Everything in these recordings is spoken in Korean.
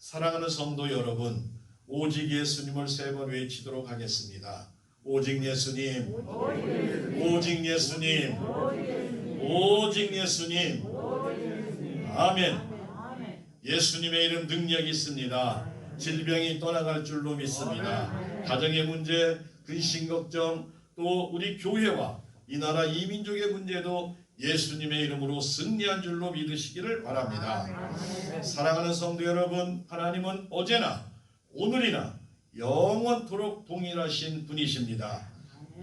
사랑하는 성도 여러분, 오직 예수님을 세 번 외치도록 하겠습니다. 오직 예수님, 오직 예수님, 오직 예수님. 아멘. 예수님의 이름 능력이 있습니다. 질병이 떠나갈 줄로 믿습니다. 가정의 문제, 근심 걱정, 또 우리 교회와 이 나라 이 민족의 문제도 예수님의 이름으로 승리한 줄로 믿으시기를 바랍니다. 사랑하는 성도 여러분, 하나님은 어제나 오늘이나 영원토록 동일하신 분이십니다.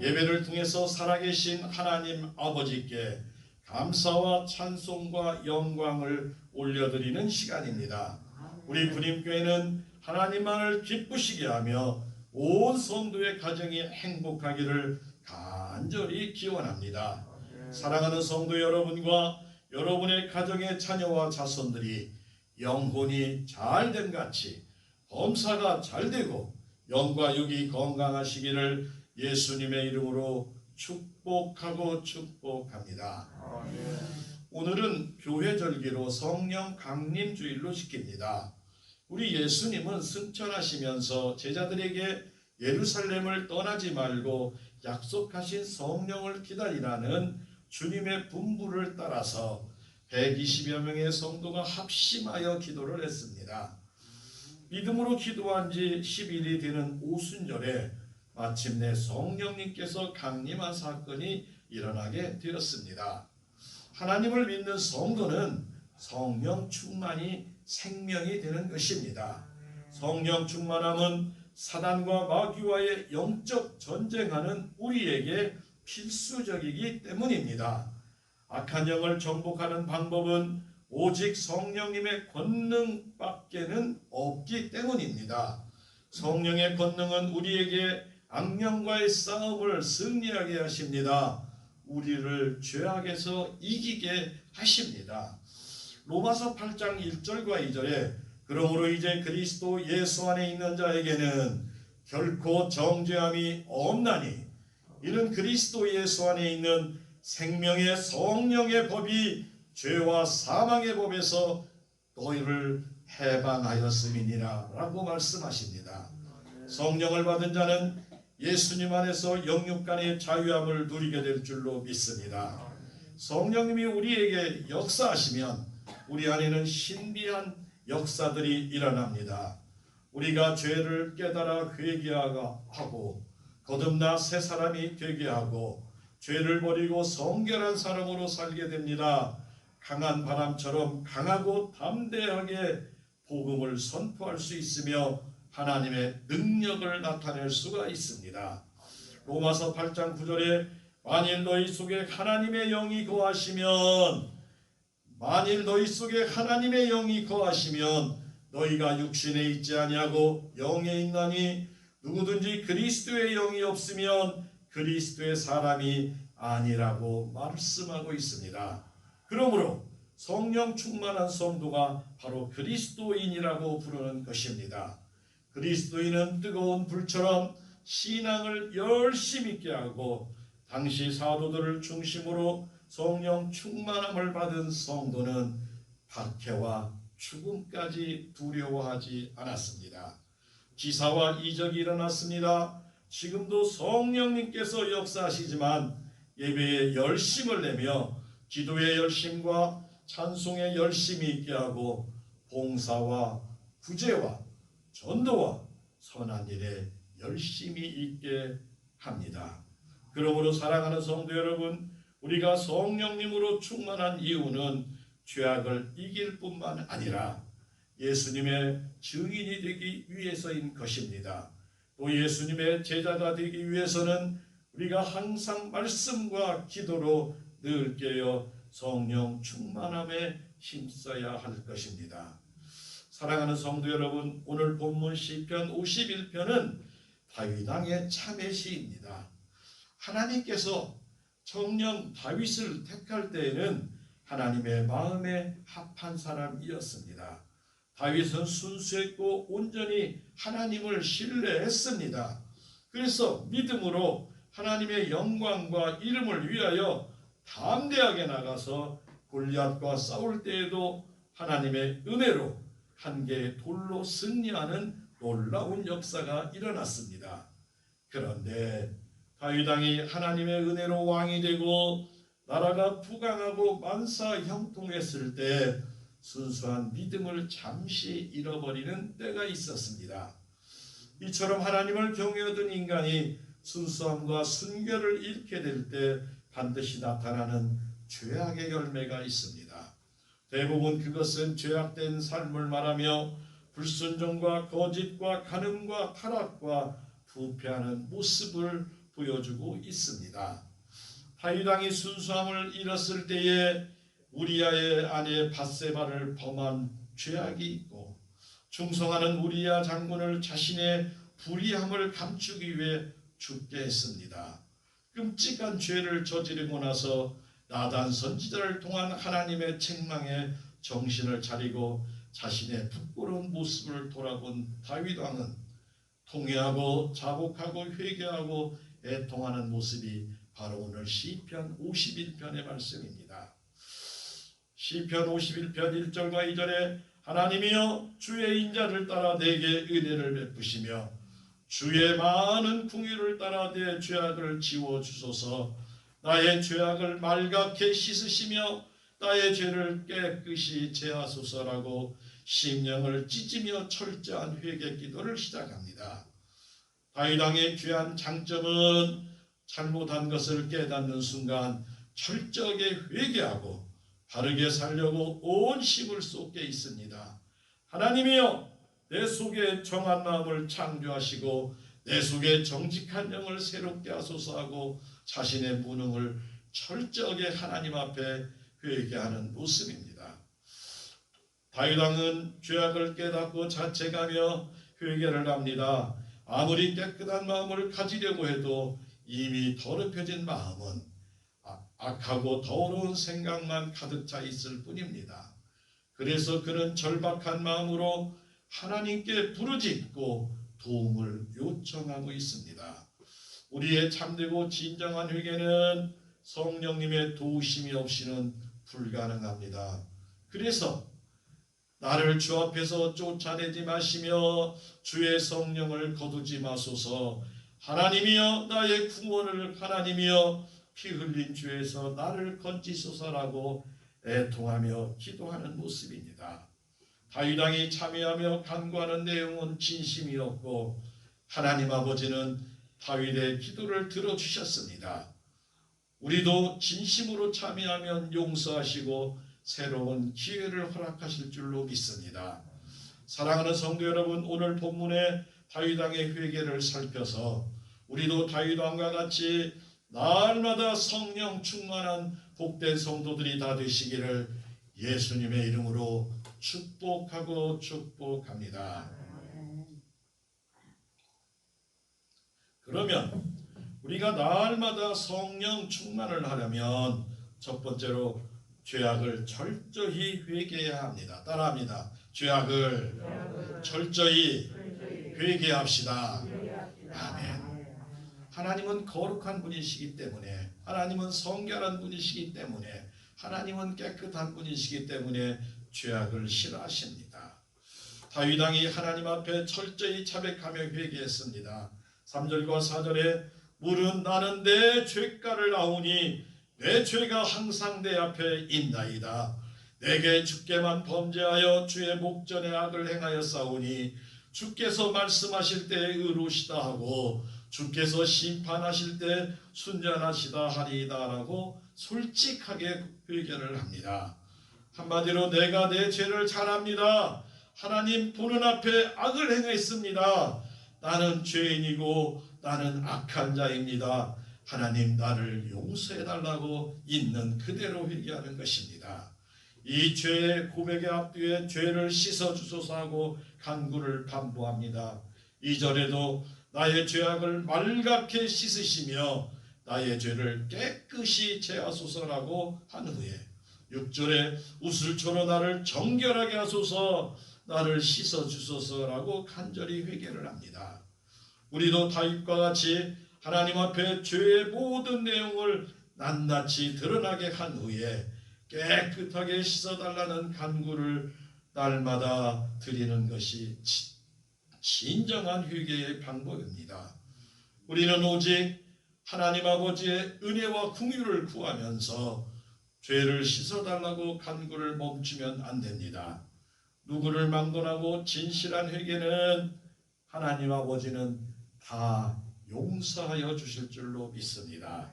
예배를 통해서 살아계신 하나님 아버지께 감사와 찬송과 영광을 올려드리는 시간입니다. 우리 부림교회는 하나님만을 기쁘시게 하며 온 성도의 가정이 행복하기를 간절히 기원합니다. 사랑하는 성도 여러분과 여러분의 가정의 자녀와 자손들이 영혼이 잘됨 같이 범사가 잘되고 영과 육이 건강하시기를 예수님의 이름으로 축복하고 축복합니다. 오늘은 교회절기로 성령 강림주일로 지킵니다. 우리 예수님은 승천하시면서 제자들에게 예루살렘을 떠나지 말고 약속하신 성령을 기다리라는 주님의 분부를 따라서 120여 명의 성도가 합심하여 기도를 했습니다. 믿음으로 기도한 지 10일이 되는 오순절에 마침내 성령님께서 강림한 사건이 일어나게 되었습니다. 하나님을 믿는 성도는 성령 충만이 생명이 되는 것입니다. 성령 충만함은 사단과 마귀와의 영적 전쟁하는 우리에게 필수적이기 때문입니다. 악한 영을 정복하는 방법은 오직 성령님의 권능밖에는 없기 때문입니다. 성령의 권능은 우리에게 악령과의 싸움을 승리하게 하십니다. 우리를 죄악에서 이기게 하십니다. 로마서 8장 1절과 2절에 그러므로 이제 그리스도 예수 안에 있는 자에게는 결코 정죄함이 없나니 이는 그리스도 예수 안에 있는 생명의 성령의 법이 죄와 사망의 법에서 너희를 해방하였음이니라 라고 말씀하십니다. 성령을 받은 자는 예수님 안에서 영육간의 자유함을 누리게 될 줄로 믿습니다. 성령님이 우리에게 역사하시면 우리 안에는 신비한 역사들이 일어납니다. 우리가 죄를 깨달아 회개하고 거듭나 새 사람이 되게 하고 죄를 버리고 성결한 사람으로 살게 됩니다. 강한 바람처럼 강하고 담대하게 복음을 선포할 수 있으며 하나님의 능력을 나타낼 수가 있습니다. 로마서 8장 9절에 만일 너희 속에 하나님의 영이 거하시면 너희가 육신에 있지 아니하고 영에 있나니 누구든지 그리스도의 영이 없으면 그리스도의 사람이 아니라고 말씀하고 있습니다. 그러므로 성령 충만한 성도가 바로 그리스도인이라고 부르는 것입니다. 그리스도인은 뜨거운 불처럼 신앙을 열심히 있게 하고 당시 사도들을 중심으로 성령 충만함을 받은 성도는 박해와 죽음까지 두려워하지 않았습니다. 기사와 이적이 일어났습니다. 지금도 성령님께서 역사하시지만 예배에 열심을 내며 기도의 열심과 찬송의 열심이 있게 하고 봉사와 구제와 전도와 선한 일에 열심히 있게 합니다. 그러므로 사랑하는 성도 여러분, 우리가 성령님으로 충만한 이유는 죄악을 이길 뿐만 아니라 예수님의 증인이 되기 위해서인 것입니다. 또 예수님의 제자가 되기 위해서는 우리가 항상 말씀과 기도로 늘 깨어 성령 충만함에 힘써야 할 것입니다. 사랑하는 성도 여러분, 오늘 본문 시편 51편은 다윗 왕의 참회 시입니다. 하나님께서 정령 다윗을 택할 때에는 하나님의 마음에 합한 사람이었습니다. 다윗은 순수했고 온전히 하나님을 신뢰했습니다. 그래서 믿음으로 하나님의 영광과 이름을 위하여 담대하게 나가서 골리앗과 싸울 때에도 하나님의 은혜로 한 개의 돌로 승리하는 놀라운 역사가 일어났습니다. 그런데 다윗 왕이 하나님의 은혜로 왕이 되고 나라가 부강하고 만사 형통했을 때 순수한 믿음을 잠시 잃어버리는 때가 있었습니다. 이처럼 하나님을 경외하던 인간이 순수함과 순결을 잃게 될 때 반드시 나타나는 죄악의 열매가 있습니다. 대부분 그것은 죄악된 삶을 말하며 불순종과 거짓과 간음과 타락과 부패하는 모습을 보여주고 있습니다. 다윗 왕이 순수함을 잃었을 때에 우리야의 아내 밧세바를 범한 죄악이 있고, 충성하는 우리야 장군을 자신의 불의함을 감추기 위해 죽게 했습니다. 끔찍한 죄를 저지르고 나서 나단 선지자를 통한 하나님의 책망에 정신을 차리고 자신의 부끄러운 모습을 돌아본 다윗 왕은 통회하고 자복하고 회개하고 애통하는 모습이 바로 오늘 시편 51편의 말씀입니다. 시편 51편 1절과 2절에 하나님이여 주의 인자를 따라 내게 은혜를 베푸시며 주의 많은 궁유를 따라 내 죄악을 지워주소서. 나의 죄악을 말갛게 씻으시며 나의 죄를 깨끗이 제하소서라고 심령을 찢으며 철저한 회개 기도를 시작합니다. 다윗 왕의 귀한 장점은 잘못한 것을 깨닫는 순간 철저하게 회개하고 바르게 살려고 온 힘을 쏟게 있습니다. 하나님이여 내 속에 정한 마음을 창조하시고 내 속에 정직한 영을 새롭게 하소서 하고 자신의 무능을 철저하게 하나님 앞에 회개하는 모습입니다. 다윗 왕은 죄악을 깨닫고 자책하며 회개를 합니다. 아무리 깨끗한 마음을 가지려고 해도 이미 더럽혀진 마음은 악하고 더러운 생각만 가득 차 있을 뿐입니다. 그래서 그는 절박한 마음으로 하나님께 부르짖고 도움을 요청하고 있습니다. 우리의 참되고 진정한 회개는 성령님의 도우심이 없이는 불가능합니다. 그래서 나를 주 앞에서 쫓아내지 마시며 주의 성령을 거두지 마소서. 하나님이여 나의 구원을, 하나님이여 피 흘린 죄에서 나를 건지소서라고 애통하며 기도하는 모습입니다. 다윗 왕이 참여하며 간구하는 내용은 진심이었고 하나님 아버지는 다윗의 기도를 들어주셨습니다. 우리도 진심으로 참여하면 용서하시고 새로운 기회를 허락하실 줄로 믿습니다. 사랑하는 성도 여러분, 오늘 본문의 다윗 왕의 회개를 살펴서 우리도 다윗 왕과 같이 날마다 성령 충만한 복된 성도들이 다 되시기를 예수님의 이름으로 축복하고 축복합니다. 그러면 우리가 날마다 성령 충만을 하려면 첫 번째로 죄악을 철저히 회개해야 합니다. 따라합니다. 죄악을 철저히 회개합시다. 아멘. 하나님은 거룩한 분이시기 때문에, 하나님은 성결한 분이시기 때문에, 하나님은 깨끗한 분이시기 때문에 죄악을 싫어하십니다. 다윗 왕이 하나님 앞에 철저히 자백하며 회개했습니다. 3절과 4절에 물은 나는 내 죄가를 아오니 내 죄가 항상 내 앞에 있나이다. 내게 주께만 범죄하여 주의 목전에 악을 행하여 싸우니 주께서 말씀하실 때 의로우시다 하고 주께서 심판하실 때 순전하시다 하리이다라고 솔직하게 회개를 합니다. 한마디로 내가 내 죄를 잘 압니다. 하나님 보는 앞에 악을 행했습니다. 나는 죄인이고 나는 악한 자입니다. 하나님 나를 용서해달라고 있는 그대로 회개하는 것입니다. 이 죄의 고백의 앞뒤에 죄를 씻어주소서 하고 간구를 반복합니다. 2절에도 나의 죄악을 말갛게 씻으시며 나의 죄를 깨끗이 제하소서라고 한 후에 6절에 우슬초로 나를 정결하게 하소서, 나를 씻어주소서라고 간절히 회개를 합니다. 우리도 다윗과 같이 하나님 앞에 죄의 모든 내용을 낱낱이 드러나게 한 후에 깨끗하게 씻어달라는 간구를 날마다 드리는 것이 진정한 회개의 방법입니다. 우리는 오직 하나님 아버지의 은혜와 긍휼을 구하면서 죄를 씻어달라고 간구를 멈추면 안 됩니다. 누구를 막론하고 진실한 회개는 하나님 아버지는 다 용서하여 주실 줄로 믿습니다.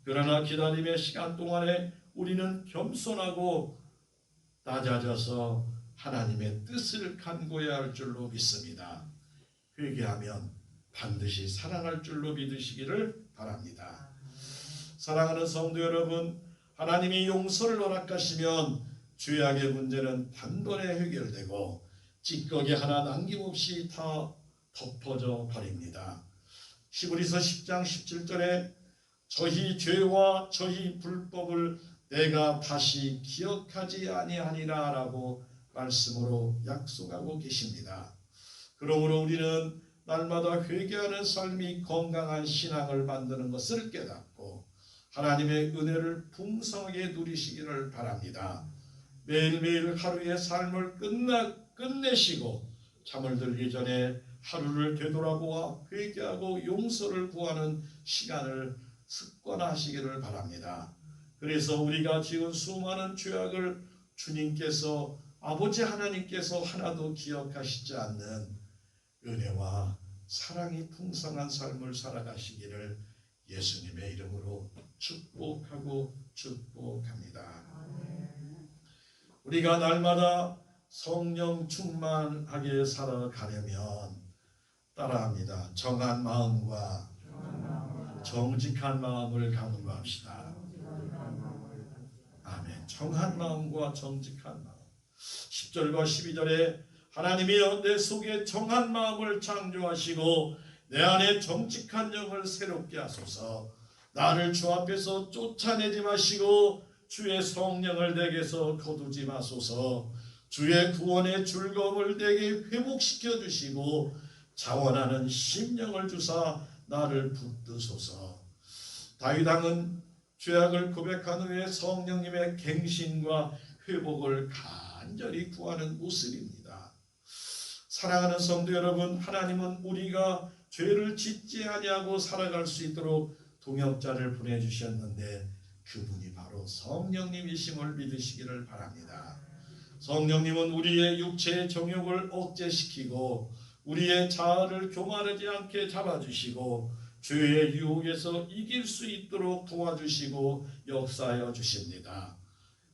그러나 기다림의 시간 동안에 우리는 겸손하고 낮아져서 하나님의 뜻을 간구해야 할 줄로 믿습니다. 회개하면 반드시 살아날 줄로 믿으시기를 바랍니다. 사랑하는 성도 여러분, 하나님이 용서를 허락하시면 죄악의 문제는 단번에 해결되고 찌꺼기 하나 남김없이 다 덮어져 버립니다. 히브리서 10장 17절에 저희 죄와 저희 불법을 내가 다시 기억하지 아니하니라 라고 말씀으로 약속하고 계십니다. 그러므로 우리는 날마다 회개하는 삶이 건강한 신앙을 만드는 것을 깨닫고 하나님의 은혜를 풍성하게 누리시기를 바랍니다. 매일매일 하루의 삶을 끝내시고 잠을 들기 전에 하루를 되돌아보아 회개하고 용서를 구하는 시간을 습관화하시기를 바랍니다. 그래서 우리가 지은 수많은 죄악을 주님께서 아버지 하나님께서 하나도 기억하시지 않는 은혜와 사랑이 풍성한 삶을 살아가시기를 예수님의 이름으로 축복합니다. 우리가 날마다 성령 충만하게 살아가려면 따라합니다. 정한 마음과 정직한 마음을 강구합시다. 아멘. 정한 마음과 정직한 마음. 10절과 12절에 하나님이 내 속에 정한 마음을 창조하시고 내 안에 정직한 영을 새롭게 하소서. 나를 주 앞에서 쫓아내지 마시고 주의 성령을 내게서 거두지 마소서. 주의 구원의 즐거움을 내게 회복시켜 주시고 자원하는 심령을 주사 나를 붙드소서. 다윗 왕은 죄악을 고백한 후에 성령님의 갱신과 회복을 간절히 구하는 모습입니다. 사랑하는 성도 여러분, 하나님은 우리가 죄를 짓지 아니하고 살아갈 수 있도록 동역자를 보내주셨는데 그분이 바로 성령님이심을 믿으시기를 바랍니다. 성령님은 우리의 육체의 정욕을 억제시키고 우리의 자아를 교만하지 않게 잡아주시고 죄의 유혹에서 이길 수 있도록 도와주시고 역사하여 주십니다.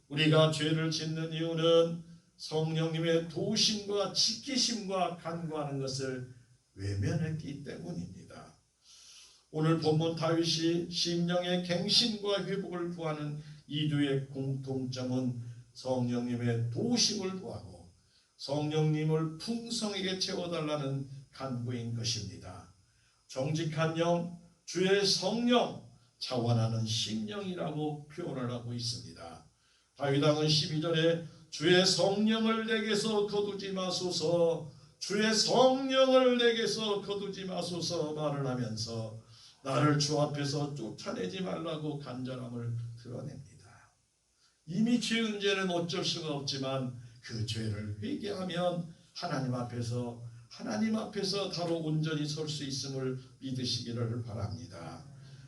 우리가 죄를 짓는 이유는 성령님의 도우심과 지키심과 간구하는 것을 외면했기 때문입니다. 오늘 본문 다윗이 심령의 갱신과 회복을 구하는 이두의 공통점은 성령님의 도우심을 구하고 성령님을 풍성하게 채워달라는 간구인 것입니다. 정직한 영, 주의 성령, 자원하는 심령이라고 표현을 하고 있습니다. 다윗 왕은 12절에 주의 성령을 내게서 거두지 마소서, 주의 성령을 내게서 거두지 마소서 말을 하면서 나를 주 앞에서 쫓아내지 말라고 간절함을 드러냅니다. 이미 지은 죄는 어쩔 수가 없지만 그 죄를 회개하면 하나님 앞에서 바로 온전히 설 수 있음을 믿으시기를 바랍니다.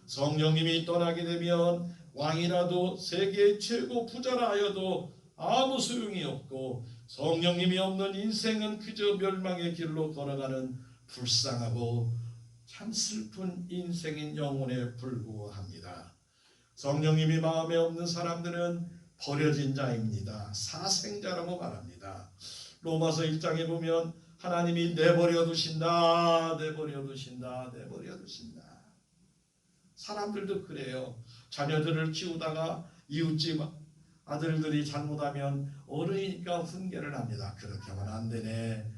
성령님이 떠나게 되면 왕이라도 세계 최고 부자라 하여도 아무 소용이 없고 성령님이 없는 인생은 그저 멸망의 길로 걸어가는 불쌍하고 참 슬픈 인생인 영혼에 불구합니다. 성령님이 마음에 없는 사람들은 버려진 자입니다. 사생자라고 말합니다. 로마서 1장에 보면 하나님이 내버려 두신다. 사람들도 그래요. 자녀들을 키우다가 이웃집 아들들이 잘못하면 어른이니까 훈계를 합니다. 그렇게 하면 안 되네.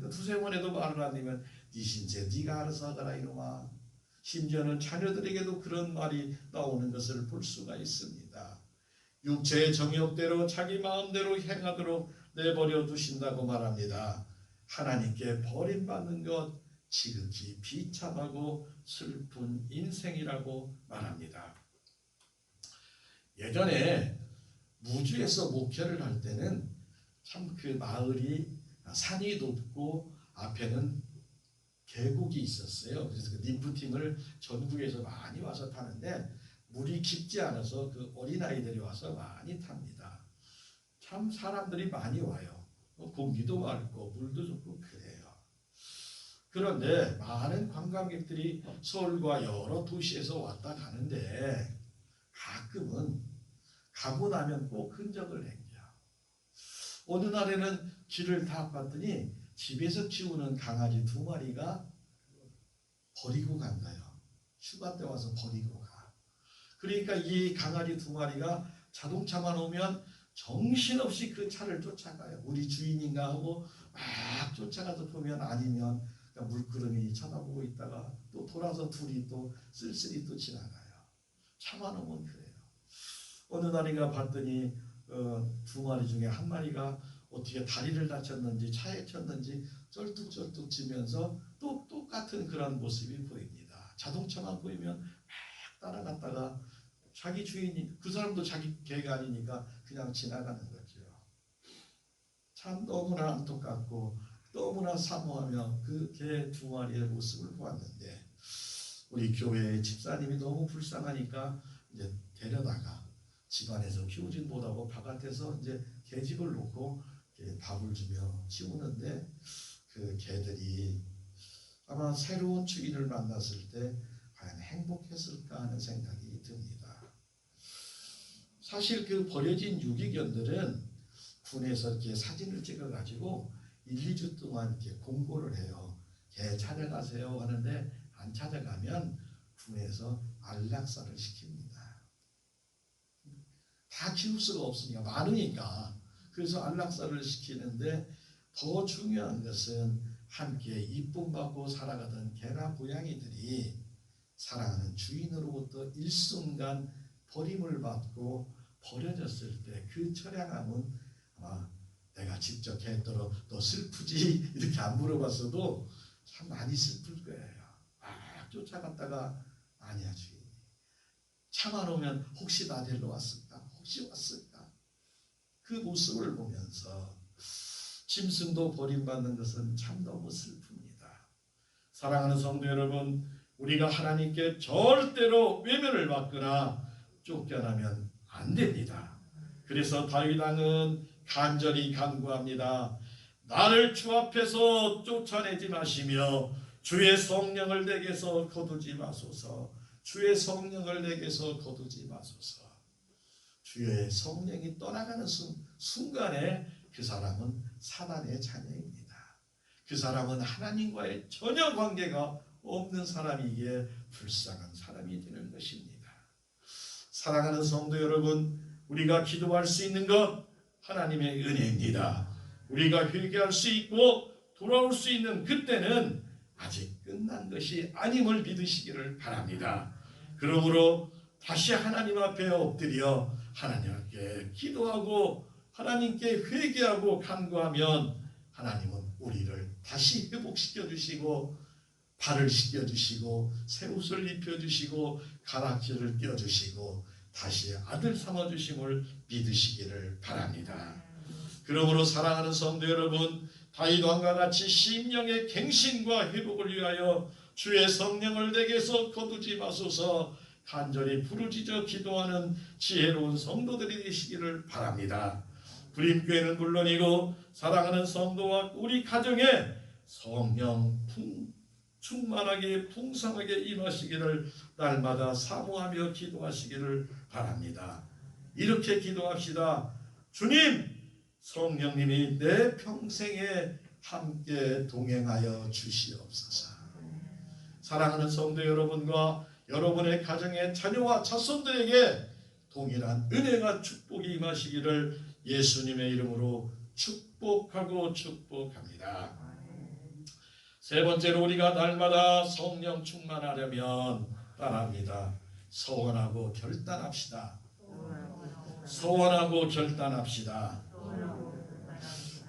두세 번 해도 말을 안 되면 네 신세 네가 알아서 하거라 이놈아. 심지어는 자녀들에게도 그런 말이 나오는 것을 볼 수가 있습니다. 육체의 정욕대로 자기 마음대로 행하도록 내버려 두신다고 말합니다. 하나님께 버림받는 것 지극히 비참하고 슬픈 인생이라고 말합니다. 예전에 무주에서 목회를 할 때는 참 그 마을이 산이 높고 앞에는 계곡이 있었어요. 그래서 그 리프팅을 전국에서 많이 와서 타는데 물이 깊지 않아서 그 어린아이들이 와서 많이 탑니다. 참 사람들이 많이 와요. 공기도 맑고 물도 좋고 그래요. 그런데 많은 관광객들이 서울과 여러 도시에서 왔다 가는데 가끔은 가고 나면 꼭 흔적을 남겨. 어느 날에는 길을 다 봤더니 집에서 키우는 강아지 2마리가 버리고 간다요. 휴가 때 와서 버리고 가. 그러니까 이 강아지 2마리가 자동차만 오면 정신없이 그 차를 쫓아가요. 우리 주인인가 하고 막 쫓아가서 보면 아니면 물끄러미 쳐다보고 있다가 또 돌아서 둘이 또 쓸쓸히 또 지나가요. 차만 오면 그래요. 어느 날인가 봤더니 2마리 중에 1마리가 어떻게 다리를 다쳤는지 차에 쳤는지 쩔뚝쩔뚝 지면서 또 똑같은 그런 모습이 보입니다. 자동차만 보이면 막 따라갔다가 자기 주인이 그 사람도 자기 개가 아니니까 그냥 지나가는 거죠. 참 너무나 안타깝고 너무나 사모하며 그 개 2마리의 모습을 보았는데 우리 교회의 집사님이 너무 불쌍하니까 이제 데려다가 집안에서 키우진 못하고 바깥에서 이제 개집을 놓고 밥을 주며 키우는데 그 개들이 아마 새로운 주인을 만났을 때 과연 행복했을까 하는 생각이 듭니다. 사실 그 버려진 유기견들은 군에서 이렇게 사진을 찍어가지고 1, 2주 동안 이렇게 공고를 해요. 개 찾아가세요 하는데 안 찾아가면 군에서 안락사를 시킵니다. 다 키울 수가 없으니까 많으니까 그래서 안락사를 시키는데 더 중요한 것은 함께 이쁨 받고 살아가던 개나 고양이들이 사랑하는 주인으로부터 일순간 버림을 받고 버려졌을 때 그 처량함은 아마 내가 직접 개들어 너 슬프지? 이렇게 안 물어봤어도 참 많이 슬플 거예요. 막 쫓아갔다가 아니야 주인. 차만 오면 혹시 나 데리러 왔을까? 혹시 왔을까? 그 모습을 보면서 짐승도 버림받는 것은 참 너무 슬픕니다. 사랑하는 성도 여러분, 우리가 하나님께 절대로 외면을 받거나 쫓겨나면 안 됩니다. 그래서 다윗 왕은 간절히 간구합니다. 나를 주 앞에서 쫓아내지 마시며 주의 성령을 내게서 거두지 마소서. 주의 성령을 내게서 거두지 마소서. 주의 성령이 떠나가는 순간에 그 사람은 사단의 자녀입니다. 그 사람은 하나님과의 전혀 관계가 없는 사람이기에 불쌍한 사람이 되는 것입니다. 사랑하는 성도 여러분, 우리가 기도할 수 있는 것 하나님의 은혜입니다. 우리가 회개할 수 있고 돌아올 수 있는 그때는 아직 끝난 것이 아님을 믿으시기를 바랍니다. 그러므로 다시 하나님 앞에 엎드려 하나님 앞에 기도하고 하나님께 회개하고 간구하면 하나님은 우리를 다시 회복시켜 주시고 발을 씻겨 주시고 새 옷을 입혀 주시고 가락지를 띄워 주시고 다시 아들 삼아 주심을 믿으시기를 바랍니다. 그러므로 사랑하는 성도 여러분, 다윗 왕과 같이 심령의 갱신과 회복을 위하여 주의 성령을 내게서 거두지 마소서 간절히 부르짖어 기도하는 지혜로운 성도들이 되시기를 바랍니다. 불임교회는 물론이고 사랑하는 성도와 우리 가정에 성령 충만하게 풍성하게 임하시기를 날마다 사모하며 기도하시기를 바랍니다. 이렇게 기도합시다. 주님, 성령님이 내 평생에 함께 동행하여 주시옵소서. 사랑하는 성도 여러분과 여러분의 가정의 자녀와 자손들에게 동일한 은혜가 축복이 임하시기를 예수님의 이름으로 축복하고 축복합니다. 세 번째로 우리가 날마다 성령 충만하려면 따라합니다. 서원하고 결단합시다. 서원하고 결단합시다.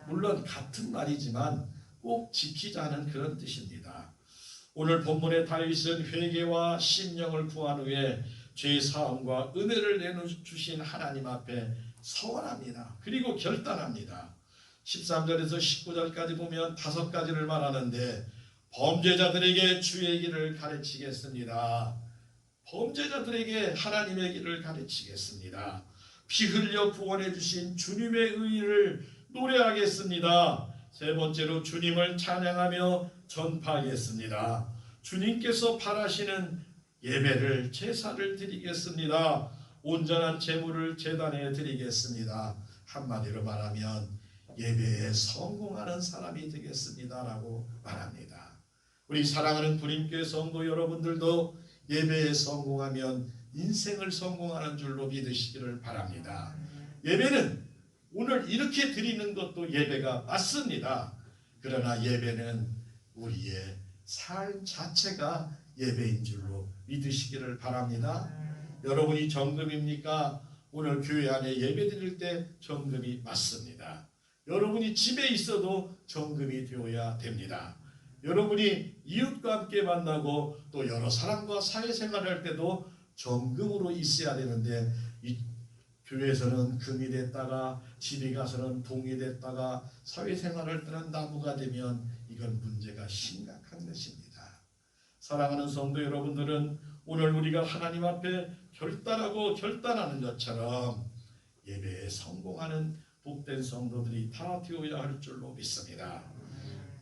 물론 같은 말이지만 꼭 지키자는 그런 뜻입니다. 오늘 본문의 다윗은 회개와 심령을 구한 후에 죄 사함과 은혜를 내주신 하나님 앞에 서원합니다. 그리고 결단합니다. 13절에서 19절까지 보면 5가지를 말하는데, 범죄자들에게 주의 길을 가르치겠습니다. 범죄자들에게 하나님의 길을 가르치겠습니다. 피 흘려 구원해 주신 주님의 의를 노래하겠습니다. 세 번째로 주님을 찬양하며 전파하겠습니다. 주님께서 바라시는 예배를, 제사를 드리겠습니다. 온전한 제물을 제단에 드리겠습니다. 한마디로 말하면 예배에 성공하는 사람이 되겠습니다라고 말합니다. 우리 사랑하는 구림교회 성도 여러분들도 예배에 성공하면 인생을 성공하는 줄로 믿으시기를 바랍니다. 예배는 오늘 이렇게 드리는 것도 예배가 맞습니다. 그러나 예배는 우리의 삶 자체가 예배인 줄로 믿으시기를 바랍니다. 여러분이 정금입니까? 오늘 교회 안에 예배 드릴 때 정금이 맞습니다. 여러분이 집에 있어도 정금이 되어야 됩니다. 여러분이 이웃과 함께 만나고 또 여러 사람과 사회생활할 때도 정금으로 있어야 되는데, 이 교회에서는 금이 됐다가 집에 가서는 동이 됐다가 사회생활할 때는 나무가 되면 이건 문제가 심각한 것입니다. 사랑하는 성도 여러분들은 오늘 우리가 하나님 앞에 결단하고 결단하는 것처럼 예배에 성공하는 복된 성도들이 다 되어야 할 줄로 믿습니다.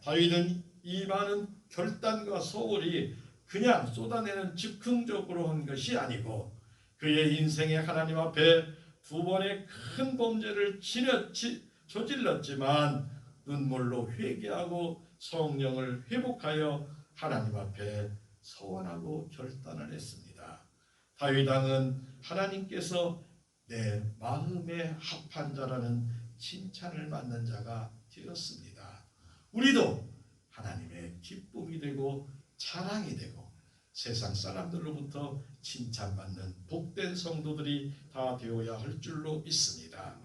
다윗은 이 많은 결단과 소홀이 그냥 쏟아내는 즉흥적으로 한 것이 아니고, 그의 인생에 하나님 앞에 2번의 큰 범죄를 저질렀지만 눈물로 회개하고 성령을 회복하여 하나님 앞에 서원하고 결단을 했습니다. 다윗 왕은 하나님께서 내 마음에 합한 자라는 칭찬을 받는 자가 되었습니다. 우리도 하나님의 기쁨이 되고 자랑이 되고 세상 사람들로부터 칭찬받는 복된 성도들이 다 되어야 할 줄로 믿습니다.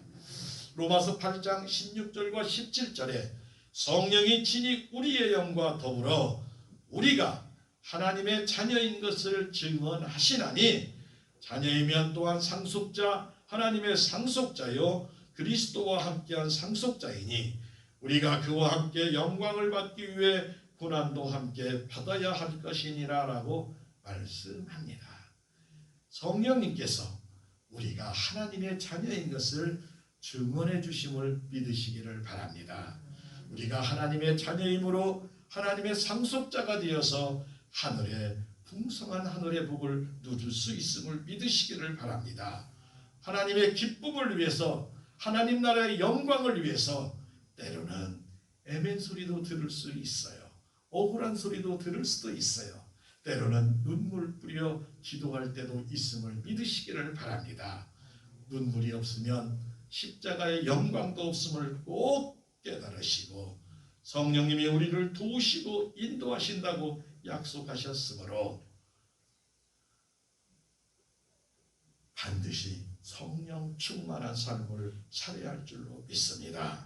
로마서 8장 16절과 17절에 성령이 친히 우리의 영과 더불어 우리가 하나님의 자녀인 것을 증언하시나니, 자녀이면 또한 상속자, 하나님의 상속자요 그리스도와 함께한 상속자이니 우리가 그와 함께 영광을 받기 위해 고난도 함께 받아야 할 것이니라 라고 말씀합니다. 성령님께서 우리가 하나님의 자녀인 것을 증언해 주심을 믿으시기를 바랍니다. 우리가 하나님의 자녀이므로 하나님의 상속자가 되어서 하늘의 풍성한 하늘의 복을 누릴 수 있음을 믿으시기를 바랍니다. 하나님의 기쁨을 위해서, 하나님 나라의 영광을 위해서 때로는 애멘 소리도 들을 수 있어요. 억울한 소리도 들을 수도 있어요. 때로는 눈물 뿌려 기도할 때도 있음을 믿으시기를 바랍니다. 눈물이 없으면 십자가의 영광도 없음을 꼭 깨달으시고, 성령님이 우리를 도우시고 인도하신다고 약속하셨으므로 반드시 성령 충만한 삶을 살아야 할 줄로 믿습니다.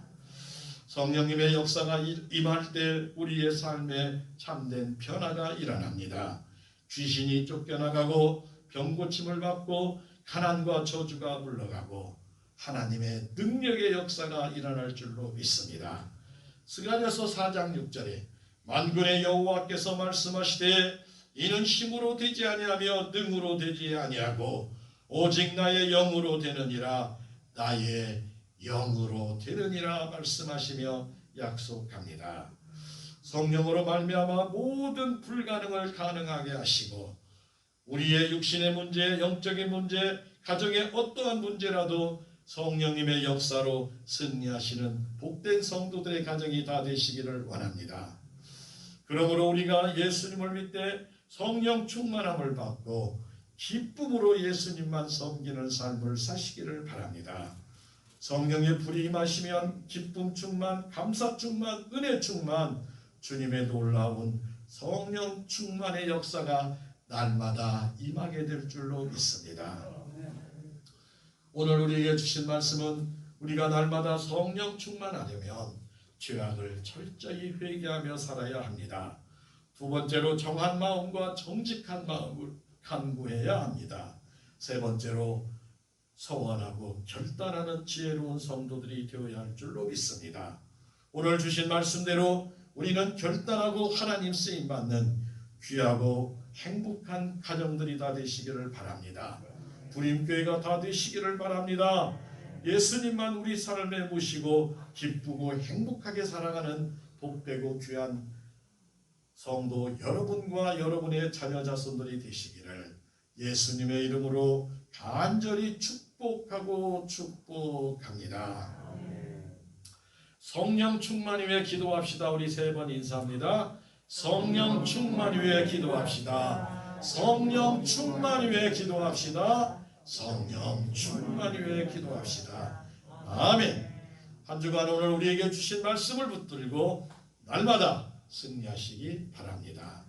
성령님의 역사가 임할 때 우리의 삶에 참된 변화가 일어납니다. 귀신이 쫓겨나가고 병고침을 받고 가난과 저주가 물러가고 하나님의 능력의 역사가 일어날 줄로 믿습니다. 스가랴서 4장 6절에 만군의 여호와께서 말씀하시되 이는 힘으로 되지 아니하며 능으로 되지 아니하고 오직 나의 영으로 되느니라, 나의 영으로 되느니라 말씀하시며 약속합니다. 성령으로 말미암아 모든 불가능을 가능하게 하시고 우리의 육신의 문제, 영적인 문제, 가정의 어떠한 문제라도 성령님의 역사로 승리하시는 복된 성도들의 가정이 다 되시기를 원합니다. 그러므로 우리가 예수님을 믿되 성령 충만함을 받고 기쁨으로 예수님만 섬기는 삶을 사시기를 바랍니다. 성령의 불이 임하시면 기쁨 충만, 감사 충만, 은혜 충만, 주님의 놀라운 성령 충만의 역사가 날마다 임하게 될 줄로 믿습니다. 오늘 우리에게 주신 말씀은 우리가 날마다 성령 충만하려면 죄악을 철저히 회개하며 살아야 합니다. 두 번째로 정한 마음과 정직한 마음을 간구해야 합니다. 세 번째로 서원하고 결단하는 지혜로운 성도들이 되어야 할 줄로 믿습니다. 오늘 주신 말씀대로 우리는 결단하고 하나님 쓰임받는 귀하고 행복한 가정들이 다 되시기를 바랍니다. 부림교회가 다 되시기를 바랍니다. 예수님만 우리 삶에 모시고 기쁘고 행복하게 살아가는 복되고 귀한 성도 여러분과 여러분의 자녀 자손들이 되시기를 예수님의 이름으로 간절히 축복하고 축복합니다. 성령 충만 위에 기도합시다. 우리 세 번 인사합니다. 성령 충만 위에 기도합시다. 성령 충만 위에 기도합시다. 성령 충만 위에 기도합시다. 아멘. 한 주간 오늘 우리에게 주신 말씀을 붙들고 날마다 승리하시기 바랍니다.